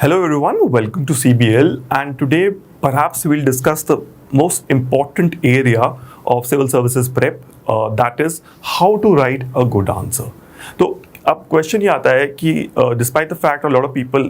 Hello everyone, welcome to CBL, and today perhaps we'll discuss the most important area of civil services prep, that is how to write a good answer. तो अब question ये आता है कि despite the fact lot of people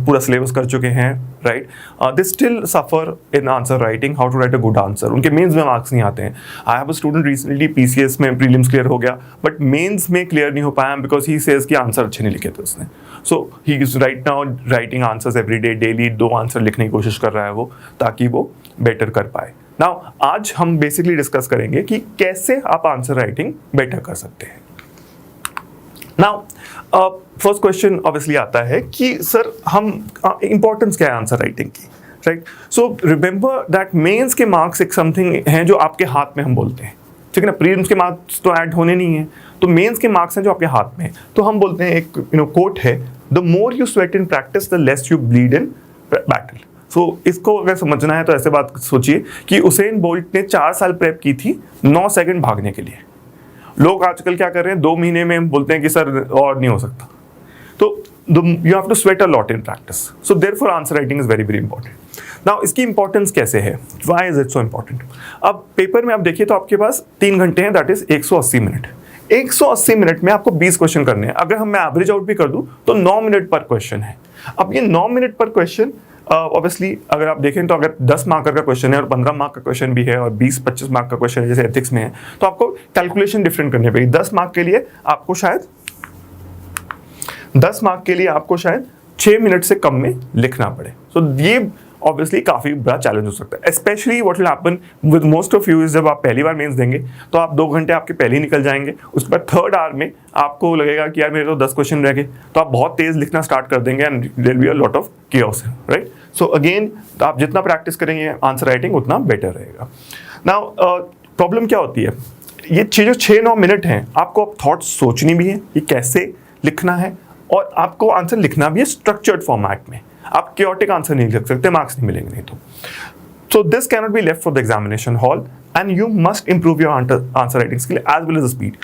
पूरा syllabus कर चुके हैं, right, they still suffer in answer writing, how to write a good answer. उनके मेंस में मार्क्स नहीं आते हैं. I have a student recently PCS में प्रीलिम्स क्लियर हो गया बट मेंस में क्लियर नहीं हो पाया बिकॉज ही सेज कि आंसर अच्छे नहीं लिखे थे उसने. So he is right now writing answers every day, daily 2 answer लिखने की कोशिश कर रहा है वो, ताकि वो बेटर कर पाए. नाउ आज हम बेसिकली डिस्कस करेंगे कि कैसे आप आंसर राइटिंग बेटर कर सकते हैं. नाउ फर्स्ट क्वेश्चन ऑब्वियसली आता है कि सर हम इंपॉर्टेंस क्या है आंसर राइटिंग की, right. So remember that mains के मार्क्स एक समथिंग हैं जो आपके हाथ में हम बोलते हैं, ठीक है ना. प्रीलिम्स के मार्क्स तो ऐड होने नहीं है, तो मेंस के मार्क्स हैं जो आपके हाथ में हैं. तो हम बोलते हैं, एक कोट है, the more you sweat in practice the less you bleed in battle. So इसको अगर समझना है तो ऐसे बात सोचिए कि उसेन बोल्ट ने 4 साल प्रेप की थी 9 सेकंड भागने के लिए. लोग आजकल क्या कर रहे हैं, 2 महीने में बोलते हैं कि सर और नहीं हो सकता. तो you have to sweat a lot in practice. So therefore answer writing is very very important. Now इसकी इंपॉर्टेंस कैसे है, why is it so important. अब पेपर में आप देखिए तो आपके पास 3 घंटे हैं, दैट इज 180 मिनट. 180 मिनट में आपको 20 क्वेश्चन करने हैं. अगर मैं एवरेज आउट भी कर दूं तो 9 मिनट पर क्वेश्चन है. अब ये 9 मिनट पर क्वेश्चन ऑब्वियसली अगर आप देखें तो अगर 10 मार्क का क्वेश्चन है और 15 मार्क का क्वेश्चन भी है और 20-25 मार्क का क्वेश्चन है जैसे एथिक्स में है, तो आपको कैलकुलेशन डिफरेंट करनी पड़ेगी. 10 मार्क के लिए आपको शायद 6 मिनट से कम में लिखना पड़े. सो ये ऑब्वियसली काफ़ी बड़ा चैलेंज हो सकता है. Specially what will happen with most of you is जब आप पहली बार मेंस देंगे तो आप 2 घंटे आपके पहले ही निकल जाएंगे. उसके बाद थर्ड आवर में आपको लगेगा कि यार मेरे तो 10 क्वेश्चन रह गए, तो आप बहुत तेज लिखना स्टार्ट कर देंगे and there will be a lot of chaos, right. So again आप जितना प्रैक्टिस करेंगे आंसर राइटिंग उतना बेटर रहेगा. नाउ प्रॉब्लम क्या होती है, ये जो 6-9 मिनट हैं आपको अब थॉट्स सोचनी भी है कि कैसे लिखना है, और आपको आंसर लिखना भी है स्ट्रक्चर्ड फॉर्मेट में. आप क्योटिक आंसर नहीं लिख सकते, मार्क्स नहीं मिलेंगे नहीं तो. So this cannot be left for the examination hall and you must improve your answer writing skill as well as speed.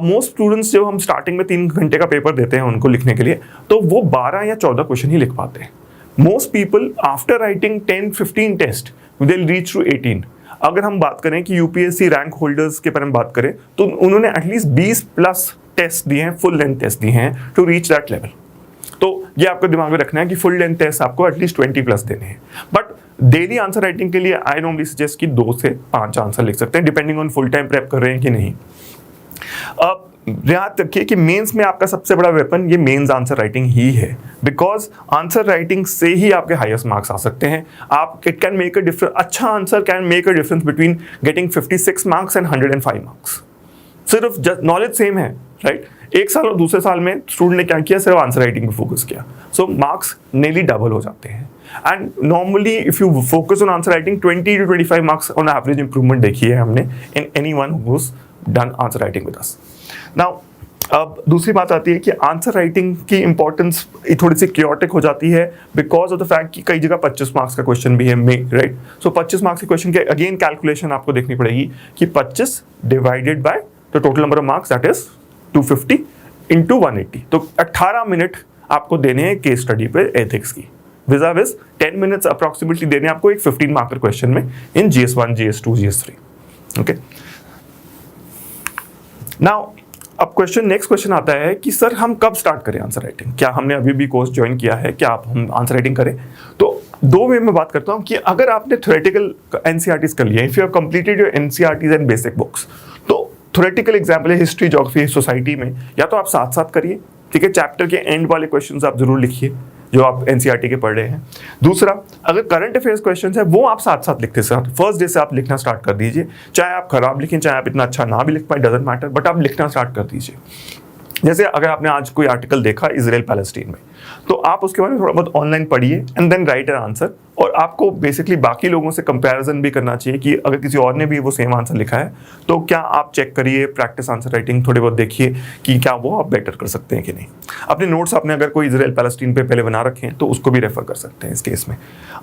Most students जो हम स्टार्टिंग में 3 घंटे का पेपर देते हैं उनको लिखने के लिए, तो वो 12 या 14 क्वेश्चन ही लिख पाते हैं. Most people after writing 10-15 test they will reach to 18. अगर हम बात करें कि यूपीएससी रैंक होल्डर्स के बारे में बात करें तो उन्होंने एटलीस्ट 20+ टेस्ट दिए हैं, फुल लेंथ टेस्ट दिए हैं टू रीच दैट लेवल. तो ये आपको दिमाग में रखना है कि फुल लेंथ टेस्ट आपको एटलीस्ट 20+ देने हैं. बट डेली आंसर राइटिंग के लिए आई नॉर्मली सजेस्ट कि 2 से 5 आंसर लिख सकते हैं depending on full time prep कर रहे हैं कि नहीं. अब याद रखिए कि मेंस में आपका सबसे बड़ा वेपन ये मेंस आंसर राइटिंग ही है, बिकॉज आंसर राइटिंग से ही आपके हाईएस्ट मार्क्स आ सकते हैं. आप it can make a difference, अच्छा answer can make a difference between getting 56 marks and 105 marks. सिर्फ नॉलेज सेम है, राइट. एक साल और दूसरे साल में स्टूडेंट ने क्या किया, सिर्फ आंसर राइटिंग पे फोकस किया, सो मार्क्स नेली डबल हो जाते हैं. And normally if you focus on answer writing 20 to 25 marks on average improvement देखी है हमने in anyone who has done answer writing with us. Now अब दूसरी बात आती है कि आंसर राइटिंग की इंपॉर्टेंस थोड़ी सी क्योटिक हो जाती है बिकॉज ऑफ द फैक्ट कि कई जगह 25 मार्क्स का क्वेश्चन भी है, राइट. सो 25 मार्क्स के क्वेश्चन के अगेन कैलकुलेशन आपको देखनी पड़ेगी कि 25 divided by the total number of marks that is 250 into 180. तो 18 मिनट आपको देने हैं केस स्टडी पे एथिक्स की, विज़ 10 मिनट्स अप्रॉक्सीमेटली देने आपको एक 15 मार्कर क्वेश्चन में इन GS1, GS2, GS3. Okay. Now अब नेक्स्ट क्वेश्चन आता है कि सर हम कब स्टार्ट करें आंसर राइटिंग. क्या हमने अभी भी कोर्स ज्वाइन किया है, क्या आप हम आंसर राइटिंग करें. तो 2 वे में बात करता हूँ कि अगर आपने थ्योरेटिकल एनसीईआरटीज कर लिया, if you have completed your NCERTs and basic books, तो थ्योरेटिकल एग्जाम्पल है हिस्ट्री, ज्योग्राफी, सोसाइटी में, या तो आप साथ साथ करिए, ठीक है. चैप्टर के एंड वाले क्वेश्चंस आप जरूर लिखिए जो आप एनसीईआरटी के पढ़ रहे हैं. दूसरा, अगर करंट अफेयर्स क्वेश्चंस है वो आप साथ साथ लिखते साथ फर्स्ट डे से आप लिखना स्टार्ट कर दीजिए. चाहे आप खराब लिखें, चाहे आप इतना अच्छा ना भी लिख पाए, डजंट मैटर, बट आप लिखना स्टार्ट कर दीजिए. जैसे अगर आपने आज कोई आर्टिकल देखा इजराइल पैलेस्टीन में, तो आप उसके बारे में थोड़ा बहुत ऑनलाइन पढ़िए and then write an answer. और आपको बेसिकली बाकी लोगों से कंपैरिजन भी करना चाहिए कि अगर किसी और ने भी वो सेम आंसर लिखा है तो क्या आप चेक करिए, प्रैक्टिस आंसर राइटिंग थोड़े बहुत देखिए कि क्या वो आप बेटर कर सकते हैं कि नहीं. अपने नोट्स आपने अगर कोई इजराइल पैलेस्टीन पे पहले बना रखे हैं तो उसको भी रेफर कर सकते हैं. इस केस में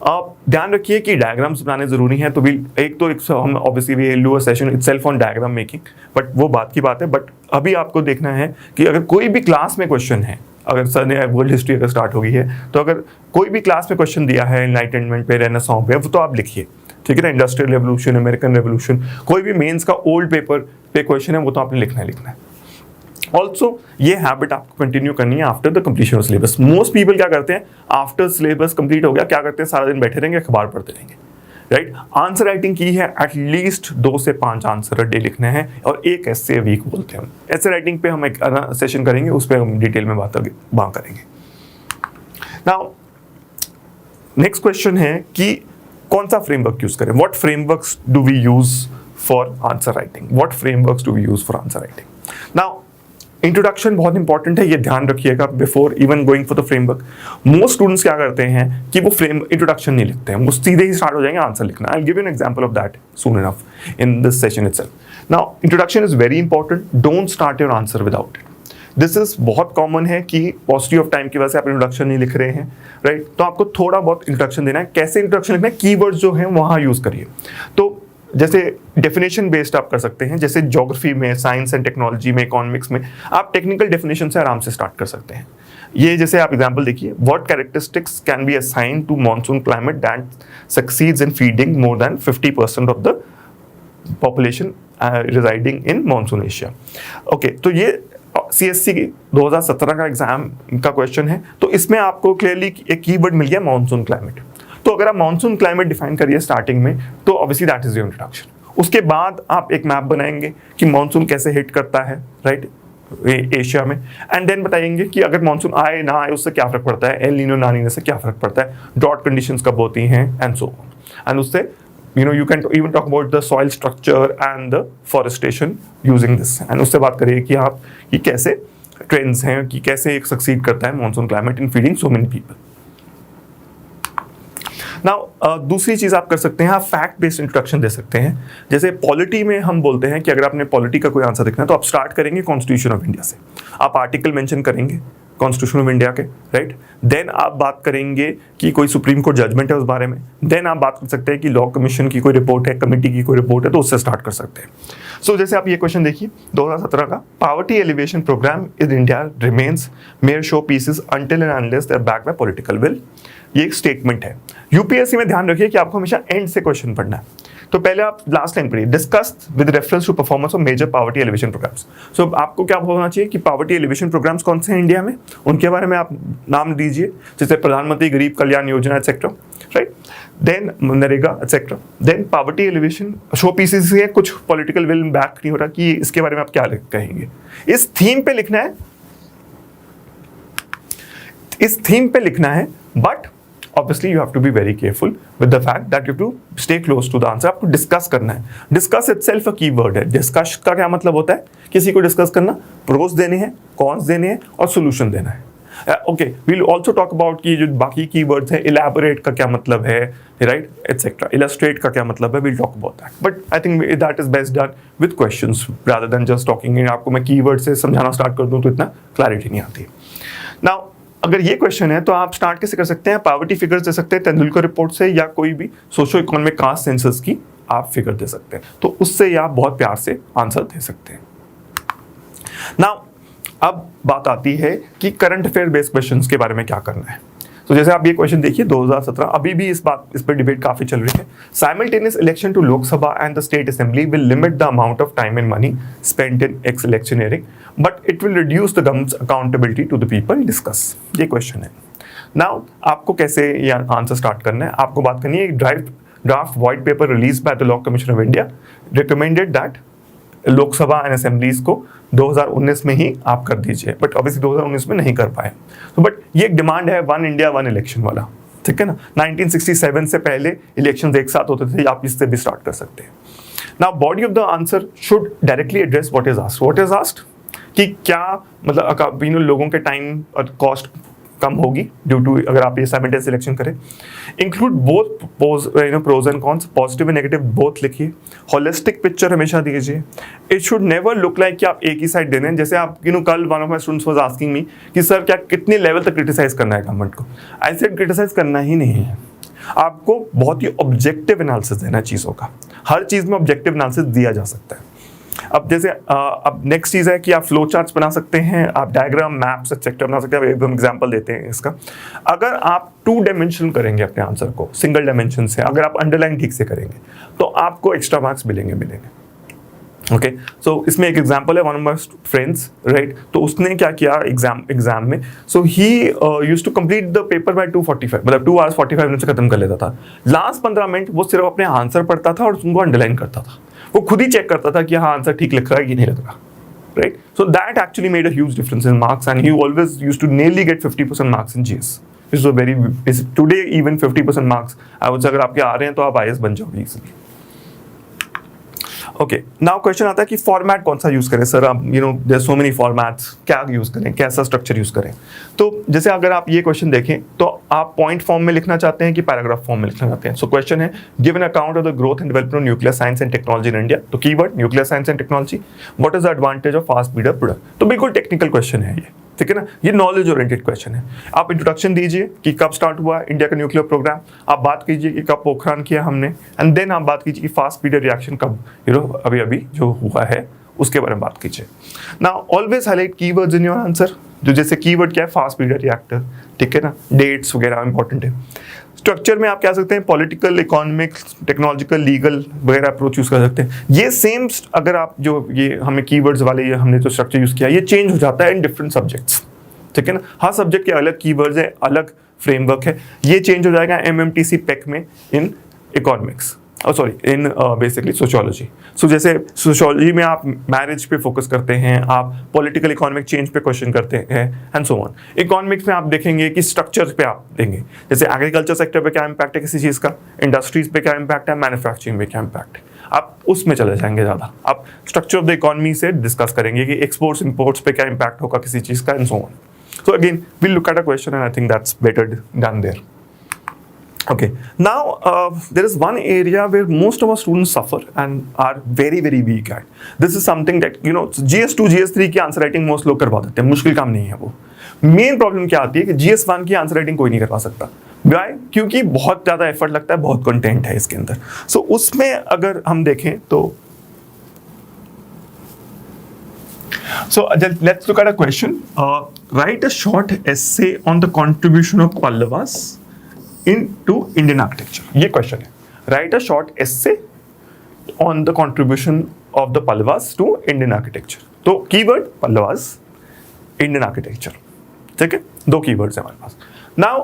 आप ध्यान रखिए कि डायग्राम्स बनाने जरूरी हैं. तो हम obviously we do a session itself on diagram making, but वो बात की बात है. बट अभी आपको देखना है कि अगर कोई भी क्लास में क्वेश्चन है अगर सर ने वर्ल्ड हिस्ट्री अगर स्टार्ट हो गई है, तो अगर कोई भी क्लास में क्वेश्चन दिया है एनलाइटनमेंट पे, रेनेसांस पे, वो तो आप लिखिए, ठीक है ना। इंडस्ट्रियल रेवोल्यूशन, अमेरिकन रेवोल्यूशन, कोई भी मेंस का ओल्ड पेपर पे क्वेश्चन है, वो तो आपने लिखना है। ऑल्सो ये हैबिट आपको कंटिन्यू करनी है after the completion of syllabus. Most people क्या करते हैं, आफ्टर सिलेबस कंप्लीट हो गया, क्या करते हैं, सारा दिन बैठे रहेंगे, अखबार पढ़ते रहेंगे, राइट। आंसर राइटिंग की है एटलीस्ट 2 से 5 आंसर डे लिखने हैं, और 1 ऐसे वीक बोलते हैं हम। ऐसे राइटिंग पे हम एक सेशन करेंगे, उस पर हम डिटेल में बात करेंगे। नाउ नेक्स्ट क्वेश्चन है कि कौन सा फ्रेमवर्क यूज करें, what frameworks do we use for answer writing, what frameworks do we use for answer writing. Now introduction बहुत इंपॉर्टेंट है, ये ध्यान रखिएगा before even going for the framework. Most students क्या करते हैं कि वो इंट्रोडक्शन नहीं लिखते हैं, वो सीधे ही स्टार्ट हो जाएंगे आंसर लिखना। आई will give you an example of that soon enough in this session itself. Now introduction is very important, don't start your answer without it. This is बहुत कॉमन है कि पॉजिटिव ऑफ टाइम की वजह से आप introduction नहीं लिख रहे हैं, राइट। तो आपको थोड़ा बहुत इंट्रोडक्शन देना है। कैसे इंट्रोडक्शन लिखना है, कीवर्ड्स जो हैं वहाँ यूज करिए। तो जैसे डेफिनेशन बेस्ड आप कर सकते हैं, जैसे ज्योग्राफी में, साइंस एंड टेक्नोलॉजी में, इकोनॉमिक्स में आप टेक्निकल डेफिनेशन से आराम से स्टार्ट कर सकते हैं। ये जैसे आप एग्जांपल देखिए, what characteristics can be assigned to monsoon climate that succeeds in feeding more than 50% of the population residing in monsoon Asia. Okay, तो ये CSC 2017 का एग्जाम का क्वेश्चन है। तो इसमें आपको क्लियरली एक कीवर्ड मिल गया मॉनसून क्लाइमेट। तो अगर आप मॉनसून क्लाइमेट डिफाइन करिए स्टार्टिंग में, तो obviously that is your introduction. उसके बाद आप एक मैप बनाएंगे कि मॉनसून कैसे हिट करता है, राइट, एशिया में, एंड देन बताएंगे कि अगर मॉनसून आए ना आए उससे क्या फर्क पड़ता है, एल नीनो ना नीनो से क्या फर्क पड़ता है, ड्रॉट कंडीशंस कब होती हैं, एंड सो ऑन। एंड उससे you can even talk about the soil structure and the forestation using this, and उससे बात करिए कि आप कि कैसे ट्रेंड्स हैं, कि कैसे एक सक्सीड करता है monsoon climate in feeding so many people. Now दूसरी चीज आप कर सकते हैं, आप फैक्ट बेस्ड इंट्रोडक्शन दे सकते हैं। जैसे पॉलिटी में हम बोलते हैं कि अगर आपने पॉलिटी का कोई आंसर देखना है, तो आप स्टार्ट करेंगे कॉन्स्टिट्यूशन ऑफ इंडिया से, आप आर्टिकल मेंशन करेंगे कॉन्स्टिट्यूशन ऑफ इंडिया के, राइट। देन आप बात करेंगे कि कोई सुप्रीम कोर्ट जजमेंट है उस बारे में। देन आप बात कर सकते हैं कि लॉ कमीशन की कोई रिपोर्ट है, कमेटी की कोई रिपोर्ट है, तो उससे स्टार्ट कर सकते हैं। सो जैसे आप ये क्वेश्चन देखिए 2017 का, poverty alleviation programme in India remains mere showpieces until and unless they are backed by political will. ये एक स्टेटमेंट है। यूपीएससी में ध्यान रखिए कि आपको हमेशा एंड से क्वेश्चन पढ़ना है। तो पहले आप लास्ट लाइन पढ़िए, discuss with reference to performance of major poverty alleviation programmes. So आपको क्या होना चाहिए कि पावर्टी एलिवेशन प्रोग्राम्स कौन से हैं इंडिया में, उनके बारे में आप नाम दीजिए, जैसे प्रधानमंत्री Garib Kalyan Yojana etcetera, right, then मनरेगा etcetera. Then poverty alleviation showpieces है, कुछ पॉलिटिकल विल बैक नहीं हो रहा कि इसके बारे में आप क्या कहेंगे। इस थीम पे लिखना है, इस थीम पे लिखना है, but obviously you have to be very careful with the fact that you have to stay close to the answer। आपको डिस्कस करना है। डिस्कस itself a keyword है। डिस्कस का क्या मतलब होता है, किसी को डिस्कस करना, प्रोस देने हैं, कॉन्स देने हैं, और सोल्यूशन देना है। Okay, we'll also talk about कि जो बाकी कीवर्ड्स हैं, इलेबोरेट का क्या मतलब है, राइट, एटसेट्रा, इलस्ट्रेट का क्या मतलब है, we'll talk about that. But I think that is best done with questions rather than just talking. आपको मैं कीवर्ड से समझाना स्टार्ट कर दूं तो इतना क्लैरिटी नहीं आती। नाउ अगर ये क्वेश्चन है तो आप स्टार्ट कैसे कर सकते हैं, पावर्टी फिगर्स दे सकते हैं तेंदुलकर रिपोर्ट से, या कोई भी सोशो इकोनॉमिक कास्ट सेंसस की आप फिगर दे सकते हैं, तो उससे आप बहुत प्यार से आंसर दे सकते हैं। नाउ अब बात आती है कि करंट अफेयर बेस्ड क्वेश्चंस के बारे में क्या करना है। तो जैसे आप ये क्वेश्चन देखिए 2017, अभी भी इस पर डिबेट काफी चल रही है। Simultaneous election to Lok Sabha and the state assembly will limit the amount of time and money spent in ex electioneering, but it will reduce the government's accountability to the people. Discuss, ये question है। Now आपको कैसे ये answer start करना है, आपको बात करनी है एक draft white paper release by the law commission of India recommended that Lok Sabha and assemblies को 2019 में ही आप कर दीजिए, बट ऑब्वियसली 2019 में नहीं कर पाए। तो बट ये एक डिमांड है वन इंडिया वन इलेक्शन वाला, ठीक है ना। 1967 से पहले इलेक्शंस एक साथ होते थे, आप इससे भी स्टार्ट कर सकते हैं। Now body of the answer should directly address what is asked. What is asked कि क्या मतलब लोगों के टाइम और कॉस्ट कम होगी ड्यू टू अगर आप ये साइमल्टेनियस सिलेक्शन करें। Include both pros and cons, positive and negative both लिखिए। होलिस्टिक पिक्चर हमेशा दीजिए। It should never look like कि आप एक ही साइड दे रहे हैं। जैसे आप कल one of my students was asking me कि सर क्या कितने लेवल तक क्रिटिसाइज करना है गवर्नमेंट को। ऐसे क्रिटिसाइज करना ही नहीं है, आपको बहुत ही ऑब्जेक्टिव एनालिसिस देना है चीज़ों का। हर चीज़ में ऑब्जेक्टिव एनालिसिस दिया जा सकता है। अब जैसे अब नेक्स्ट चीज़ है कि आप फ्लो चार्ट्स बना सकते हैं, आप डायग्राम, मैप्स एक्सेट्रा बना सकते हैं। अब एग्जांपल देते हैं इसका। अगर आप 2 डायमेंशन करेंगे अपने आंसर को, सिंगल डायमेंशन से, अगर आप अंडरलाइन ठीक से करेंगे तो आपको एक्स्ट्रा मार्क्स मिलेंगे। ओके, सो इसमें एक एग्जांपल है, one of my friends, right, तो उसने क्या किया एग्जाम में, so he used to complete the paper by 2:45, मतलब 2 hours 45 मिनट से खत्म कर लेता था। लास्ट 15 मिनट वो सिर्फ अपने आंसर पढ़ता था और उनको अंडरलाइन करता था। वो खुद ही चेक करता था कि हाँ आंसर ठीक लिख रहा है कि नहीं लिख रहा, right. So that actually made a huge difference in marks and he always used to nearly get 50% marks in GS. Is very today even 50% marks I would say अगर आपके आ रहे हैं तो आप आईएएस बन जाओगे इजीली। ओके, नाउ क्वेश्चन आता है कि फॉर्मेट कौन सा यूज करें सर, आप देयर सो मेनी फॉर्मेट्स, क्या यूज करें, कैसा स्ट्रक्चर यूज करें। तो जैसे अगर आप ये क्वेश्चन देखें तो आप पॉइंट फॉर्म में लिखना चाहते हैं कि पैराग्राफ फॉर्म में लिखना चाहते हैं। सो क्वेश्चन है, give an account of the growth and development of nuclear science and technology in India. तो keyword nuclear science and technology, what is the advantage of fast breeder product. तो बिल्कुल technical question है ये, ठीक है ना, ये नॉलेज ओरिएंटेड क्वेश्चन है। आप इंट्रोडक्शन दीजिए कि कब स्टार्ट हुआ इंडिया का न्यूक्लियर प्रोग्राम, आप बात कीजिए कि कब पोखरान किया हमने, एंड देन आप बात कीजिए कि फास्ट ब्रीडर रिएक्शन कब अभी जो हुआ है उसके बारे में बात कीजिए। Now always highlight keywords in your answer. जो जैसे कीवर्ड क्या है, फास्ट ब्रीडर रिएक्टर, ठीक है ना, डेट्स वगैरह इंपॉर्टेंट है। स्ट्रक्चर में आप कह सकते हैं पॉलिटिकल, इकोनॉमिक, टेक्नोलॉजिकल, लीगल वगैरह अप्रोच यूज कर सकते हैं। ये सेम अगर आप जो ये हमें कीवर्ड्स वाले ये हमने जो स्ट्रक्चर यूज किया, ये चेंज हो जाता है इन डिफरेंट सब्जेक्ट्स, ठीक है ना। हर सब्जेक्ट के अलग कीवर्ड्स है, अलग फ्रेमवर्क है। ये चेंज हो जाएगा एमएमटीसी पेक में in economics, sorry in basically sociology. So जैसे सोशियोलॉजी में आप मैरिज पे फोकस करते हैं, आप पॉलिटिकल इकोनॉमिक चेंज पे क्वेश्चन करते हैं एंड सो ऑन। इकोनॉमिक्स में आप देखेंगे कि स्ट्रक्चर पे आप देंगे, जैसे एग्रीकल्चर सेक्टर पे क्या इम्पैक्ट है किसी चीज़ का, इंडस्ट्रीज पे क्या इम्पैक्ट है, मैन्युफैक्चरिंग पे क्या इम्पैक्ट है, आप उसमें चले जाएंगे ज़्यादा। आप स्ट्रक्चर ऑफ द इकोनॉमी से डिस्कस करेंगे कि एक्सपोर्ट्स इंपोर्ट्स पे क्या इम्पैक्ट होगा किसी चीज़ का and so on. So again, we'll look at a question and I think that's better done there. Okay, now there is one area where most of our students suffer and are very very weak at. This is something that GS2 GS3 की answer writing most लोग करवा देते हैं, मुश्किल काम नहीं है वो। मेन प्रॉब्लम क्या आती है कि GS1 की आंसर राइटिंग कोई नहीं करवा सकता। Why? क्योंकि बहुत ज़्यादा एफर्ट लगता है, बहुत कंटेंट है इसके अंदर। So उसमें अगर हम देखें तो so let's look at a question. Write a short essay on the contribution of Pallavas into Indian architecture. ये क्वेश्चन है, write a short essay on the contribution of the Pallavas to Indian architecture. तो keyword Pallavas, Indian architecture, ठीक है, 2 keywords हैं हमारे पास। Now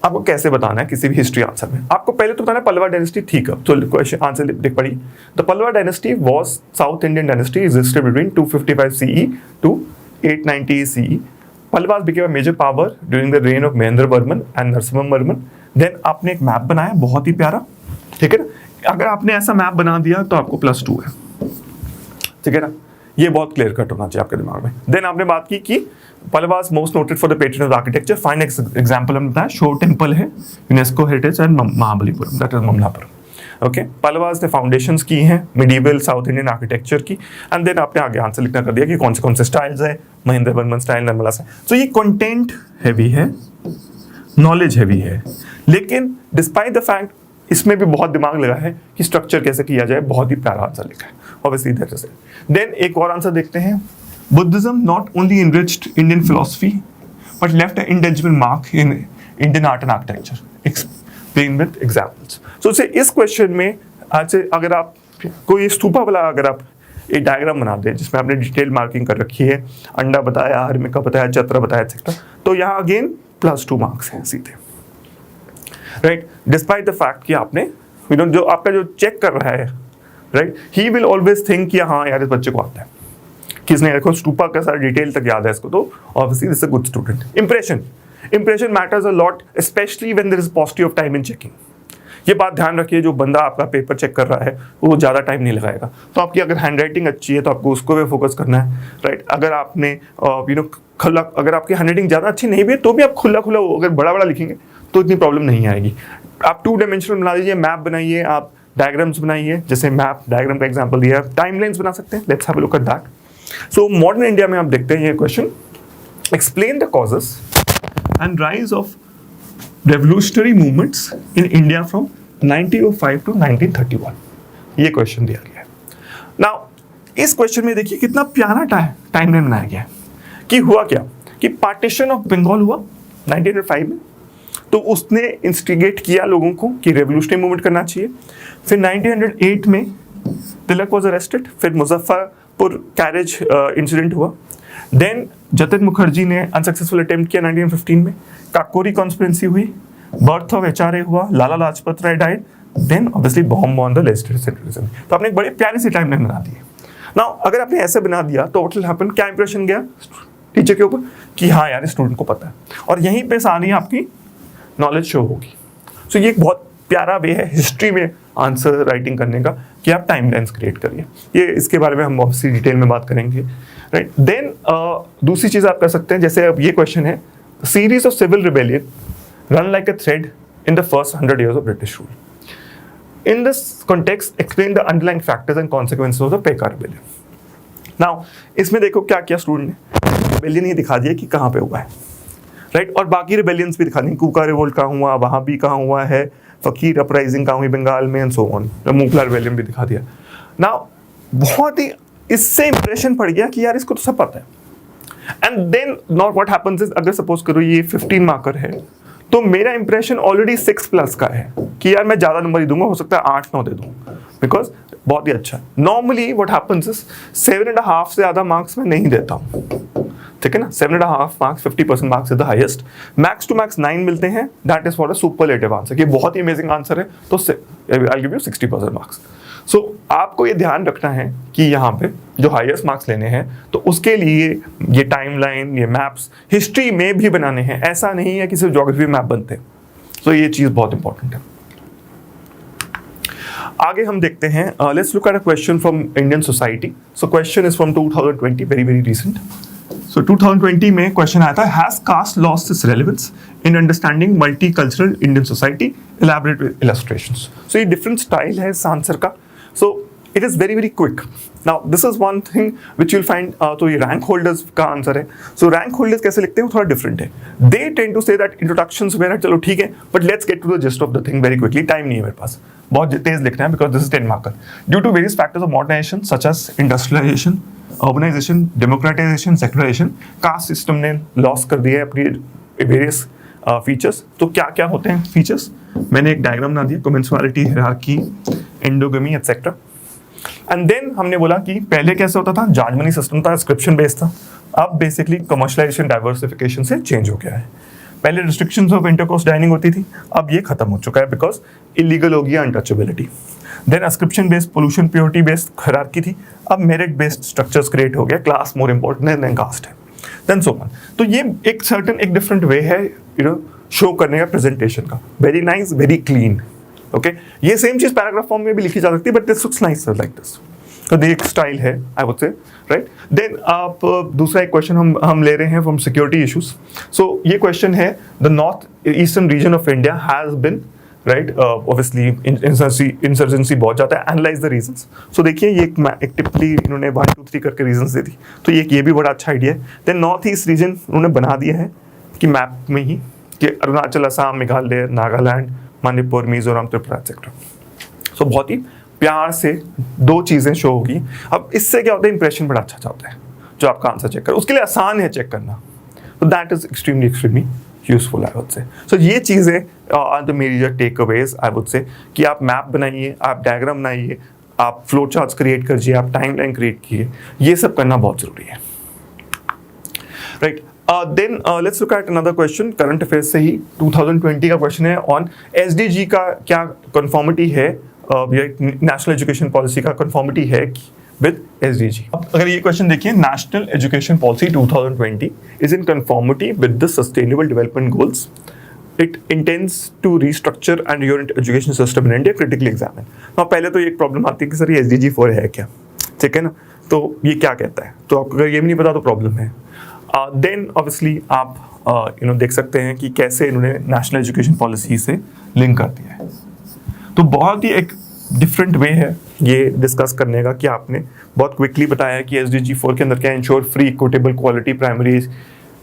आपको कैसे बताना है किसी भी हिस्ट्री आंसर में, आपको पहले तो बताना है पल्लवा डायनेस्टी थी कब। तो क्वेश्चन आंसर देख पड़ी, the Pallava dynasty was south Indian dynasty existed between 255 CE to 890 CE. Pallavas became a major power during the reign of Mahendra Varman and Narasimhavarman. Then आपने एक मैप बनाया बहुत ही प्यारा, ठीक है ना। अगर आपने ऐसा मैप बना दिया तो आपको +2 है, ठीक है ना, ये बहुत क्लियर कट होना चाहिए आपके दिमाग में। देन आपने बात की कि Pallavas most noted for the patronage of architecture. Fine example हमने बताया, शोर टेम्पल है, UNESCO heritage and Mahabalipuram, that is Mamallapuram. Okay, Pallavas ने फाउंडेशंस की हैं मिडीवल साउथ इंडियन आर्किटेक्चर की, एंड देन आपने आगे आंसर लिखना कर दिया कि कौन से स्टाइल्स है, महेंद्र वर्मन स्टाइल, नर्मला स्टाइल। सो ये कंटेंट हैवी है, नॉलेज हैवी है, लेकिन डिस्पाइट द फैक्ट इसमें भी बहुत दिमाग लगा है कि स्ट्रक्चर कैसे किया जाए, बहुत ही प्यारा आंसर लिखा है, obviously that is it. Then एक और आंसर देखते हैं, Buddhism not only enriched Indian philosophy but left an indelible mark in Indian art and architecture. Explain with examples. So से इस क्वेश्चन में आज से अगर आप कोई स्तूपा वाला अगर आप एक डायग्राम बना दें जिसमें आपने डिटेल मार्किंग कर रखी है, अंडा बताया, हर्मिका बताया, चत्र बताया एक्सेट्रा, तो यहाँ अगेन +2 मार्क्स हैं सीधे, राइट। डिस्पाइट द फैक्ट कि आपने जो आपका जो चेक कर रहा है, right, he will always think कि हाँ यार इस बच्चे को आता है, किसने देखो स्टूपा का सारा डिटेल तक याद है इसको, तो obviously this is a good student. Impression matters a lot, specially when there is positive of time in checking. ये बात ध्यान रखिए, जो बंदा आपका पेपर चेक कर रहा है वो ज़्यादा टाइम नहीं लगाएगा। तो आपकी अगर हैंड राइटिंग अच्छी है तो आपको उसको भी फोकस करना है, राइट। अगर आपने खुला, अगर आपकी हैंड राइटिंग ज़्यादा अच्छी नहीं भी है तो भी आप खुला अगर बड़ा लिखेंगे तो इतनी प्रॉब्लम नहीं आएगी। आप 2 डायमेंशनल बना दीजिए, मैप बनाइए, आप डायग्राम्स बनाइए, जैसे मैप डायग्राम का एग्जाम्पल दिया, टाइमलाइंस बना सकते हैं। Let's have a look at that. So modern India में आप देखते हैं ये question, explain the causes and rise of revolutionary movements in India from 1905 to 1931, ये क्वेश्चन दिया गया है। नाउ इस क्वेश्चन में देखिए कितना प्यारा टाइमलाइन बनाया गया है कि हुआ क्या कि पार्टीशन ऑफ बंगाल हुआ 1905 में, तो उसने इंस्टिगेट किया लोगों को कि रेवोल्यूशनरी मूवमेंट करना चाहिए। फिर 1908 में तिलक वॉज अरेस्टेड, फिर मुजफ्फरपुर कैरेज इंसिडेंट हुआ। देन जतिन मुखर्जी ने अनसक्सेसफुल अटेम्प्ट किया 1915 में, काकोरी कॉन्स्पिरेंसी हुई, बर्थ ऑफ एचआरए हुआ, Lala Lajpat Rai died, then obviously bomb on the legislative centralism. तो आपने एक बड़ी प्यारी सी टाइमलाइन बना दी है। नाउ अगर आपने ऐसे बना दिया तो व्हाट विल हैपन, क्या इंप्रेशन गया टीचर के ऊपर कि हाँ यार स्टूडेंट को पता है, और यहीं पे सारी आपकी नॉलेज शो होगी। सो ये एक बहुत प्यारा वे है हिस्ट्री में आंसर राइटिंग करने का कि आप टाइमलाइंस क्रिएट करिए। ये इसके बारे में हम ऑब्वियसली डिटेल में बात करेंगे, राइट। देन दूसरी चीज़ आप कर सकते हैं, जैसे अब ये क्वेश्चन है, series of civil rebellion run like a thread in the first 100 years of British rule. In this context, explain the underlying factors and consequences of the Pekka rebellion. Now, इसमें देखो क्या किया स्टूडेंट ने, rebellion ही दिखा दिया कि कहाँ पे हुआ है, राइट। और बाकी रिबेलियंस भी दिखा दी, कूका रिवोल्ट कहाँ हुआ, वहाँ भी कहाँ हुआ है, फकीर अपराइजिंग कहाँ हुई बंगाल में, एंड सो ऑन। मुगला रिबेलियन भी दिखा दिया। नाउ बहुत ही इससे इंप्रेशन पड़ गया कि यार इसको तो सब पता है। And then not what happens is, अगर सपोज करो ये 15 मार्कर है तो मेरा इंप्रेशन ऑलरेडी 6+ का है कि यार मैं ज़्यादा नंबर ही दूंगा, हो सकता है 8-9 दे दूँ, बिकॉज बहुत ही अच्छा। नॉर्मली व्हाट हैपेंस इज 7.5 से ज़्यादा मार्क्स मैं नहीं देता हूँ, ठीक है ना। 7.5 marks, 50% marks is the highest. Max to max 9 मिलते हैं, that is for a superlative answer, ये बहुत ही अमेजिंग आंसर है, तो I will give you 60% marks. So आपको ये ध्यान रखना है कि यहाँ पे जो हाईएस्ट मार्क्स लेने हैं तो उसके लिए ये टाइमलाइन, ये मैप्स हिस्ट्री में भी बनाने हैं, ऐसा नहीं है कि सिर्फ ज्योग्राफी मैप बनते हैं। सो ये चीज़ बहुत इंपॉर्टेंट है। आगे हम देखते हैं, let's look at a question from Indian society. So question is from 2020, very very recent. So 2020 में क्वेश्चन आया था, has caste lost its relevance in understanding multicultural Indian society, elaborate with illustrations. So ये different style है इस answer का। So it is very very quick. Now this is one thing which you'll find, तो ये rank holders का answer है। सो rank holders कैसे लिखते हैं वो थोड़ा डिफरेंट है। They tend to say that introductions वगैरह चलो ठीक है, but let's get to the gist of the thing very quickly. Time नहीं है मेरे पास, बहुत तेज लिखना है because this is 10 marker. Due to various factors of modernization such as industrialization, urbanization, democratization, secularization, caste system ने लॉस कर दिया है अपनी वेरियस फीचर्स। तो क्या क्या होते हैं फीचर्स, मैंने एक डायग्राम बना दिया, commensality, hierarchy, endogamy etcetera. And then हमने बोला कि पहले कैसे होता था, जॉर्ज मनी सिस्टम था, सब्सक्रिप्शन बेस्ड था, अब बेसिकली कमर्शियलाइजेशन डाइवर्सिफिकेशन से चेंज हो गया है। पहले रिस्ट्रिक्शंस ऑफ इंटरकोस्ट डाइनिंग होती थी, अब ये खत्म हो चुका है बिकॉज इलीगल हो गया untouchability. Then subscription based pollution purity based hierarchy थी, अब मेरिट बेस्ड स्ट्रक्चर्स क्रिएट हो गया, class more important than caste है, देन सो ऑन। तो ये एक सर्टन एक डिफरेंट वे है शो करने का प्रेजेंटेशन का, very nice, very clean. Okay, ये सेम चीज पैराग्राफ फॉर्म में भी लिखी जा सकती है, but this looks nice like this. तो ये एक स्टाइल है I would say, right. Then आप दूसरा एक क्वेश्चन हम ले रहे हैं फ्रॉम सिक्योरिटी इश्यूज। सो ये क्वेश्चन है, the north eastern region of India has been, right, obviously insurgency बहुत जाता है, एनालाइज द रीजंस। सो देखिए ये एक टिपली इन्होंने 1 2 3 करके रीजंस दे दी, तो ये भी बड़ा अच्छा आइडिया है। देन नॉर्थ ईस्ट रीजन उन्होंने बना दिया है कि मैप में ही कि अरुणाचल, असम, मेघालय, नागालैंड, मणिपुर, मिजोरम, त्रिपुरा एक्सेट्रा। सो बहुत ही प्यार से 2 चीज़ें शो होगी। अब इससे क्या होता है, इंप्रेशन बड़ा अच्छा जाता है जो आपका आंसर चेक कर, उसके लिए आसान है चेक करना, तो that is extremely useful I would say. So ये चीज़ें are the major takeaways I would say, कि आप मैप बनाइए, आप डायग्राम बनाइए, आप फ्लो चार्ट्स क्रिएट करिए, आप टाइमलाइन क्रिएट कीजिए, ये सब करना बहुत ज़रूरी है, right. Then let's look at another question, current affairs से ही 2020 का क्वेश्चन है ऑन SDG का क्या कन्फॉर्मिटी है, नेशनल एजुकेशन पॉलिसी का कन्फॉर्मिटी है विद SDG। अगर ये क्वेश्चन देखिए, national education policy 2020 is in conformity with the sustainable development goals, it intends to restructure and your education system in India, critically examine. हाँ, पहले तो ये एक प्रॉब्लम आती है कि सर ये SDG 4 है क्या, ठीक है ना, तो ये क्या कहता है, तो आपको अगर ये भी नहीं पता तो प्रॉब्लम है। देन ऑब्वियसली आप देख सकते हैं कि कैसे इन्होंने नेशनल एजुकेशन पॉलिसी से लिंक कर दिया है। तो बहुत ही एक डिफरेंट वे है ये डिस्कस करने का कि आपने बहुत क्विकली बताया कि SDG 4 के अंदर क्या, ensure free equitable quality primary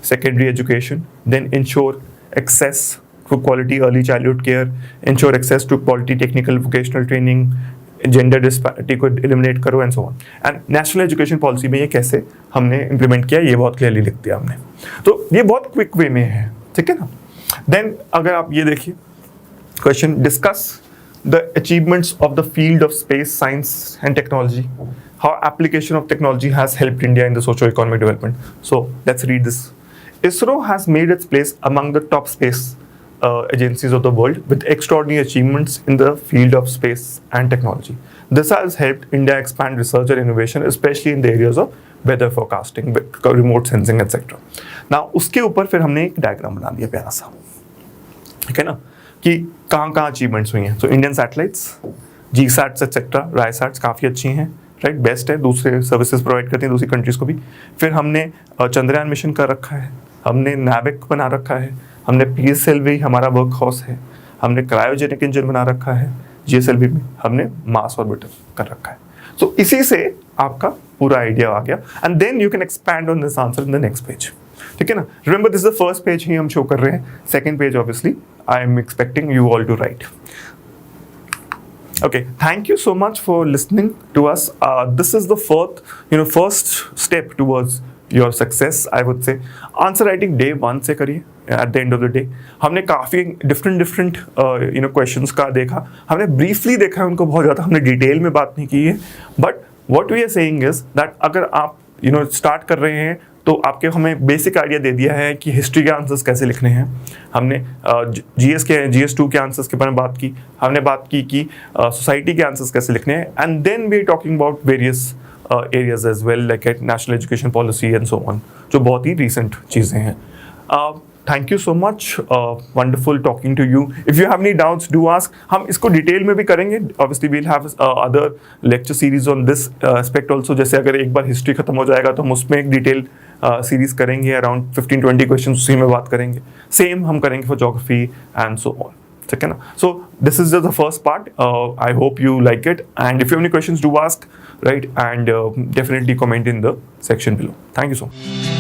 secondary education, then ensure access to quality early childhood care, ensure access to quality technical vocational training, gender disparity को एलिमिनेट करो and so on. And national education policy में ये कैसे हमने implement किया ये बहुत clearly लिख दिया हमने। तो ये बहुत क्विक वे में है, ठीक है ना। देन अगर आप ये देखिए question, discuss the achievements of the field of space science and technology, how application of technology has helped India in the socio economic development. So let's read this. ISRO has made its place among the top space agencies of the world with extraordinary achievements in the field of space and technology. This has helped India expand research and innovation, especially in the areas of weather forecasting, remote sensing, etc. Now, उसके ऊपर फिर हमने एक diagram बना दिया प्यारा सा, ठीक है ना, कि कहाँ कहाँ अचीवमेंट्स हुई हैं। तो इंडियन सैटेलाइट्स, GSATs एक्सेट्रा, रायसैट्स काफ़ी अच्छी हैं, राइट, बेस्ट है, दूसरे सर्विसेज प्रोवाइड करती हैं दूसरी कंट्रीज़ को भी। फिर हमने चंद्रयान मिशन कर रखा है, हमने नैविक बना रखा है, हमने PSLV हमारा वर्क हाउस है, हमने क्रायोजेनिक इंजन बना रखा है, GSLV में हमने मास ऑर्बिटर कर रखा है। सो इसी से आपका पूरा आइडिया आ गया and then you can expand on this answer in the next page, ठीक है ना। Remember this is the first page ही हम शो कर रहे हैं, second page obviously I am expecting you all to write. Okay, thank you so much for listening to us. This is the first step towards your success, I would say. Answer writing day 1 से करिए। At the end of the day, हमने काफ़ी different questions का देखा, हमने briefly देखा है उनको, बहुत ज़्यादा हमने डिटेल में बात नहीं की है। But what we are saying is that अगर आप start कर रहे हैं तो आपके हमें बेसिक आइडिया दे दिया है कि हिस्ट्री के आंसर्स कैसे लिखने हैं। हमने GS2 के आंसर्स के बारे में बात की, हमने बात की कि सोसाइटी के आंसर्स कैसे लिखने हैं, and then we are talking about various areas as well like at national education policy and so on, जो बहुत ही रिसेंट चीज़ें हैं। Thank you so much, wonderful talking to you. If you have any doubts do ask. हम इसको detail में भी करेंगे, obviously we'll have other lecture series on this aspect also. जैसे अगर एक बार हिस्ट्री खत्म हो जाएगा तो हम उसमें एक डिटेल सीरीज करेंगे, अराउंड 15-20 क्वेश्चन उसी में बात करेंगे। सेम हम करेंगे for geography and so on, ठीक है ना। So this is the first part, I hope you like it, and if you have any questions do ask, right, and definitely comment in the section below. Thank you so much.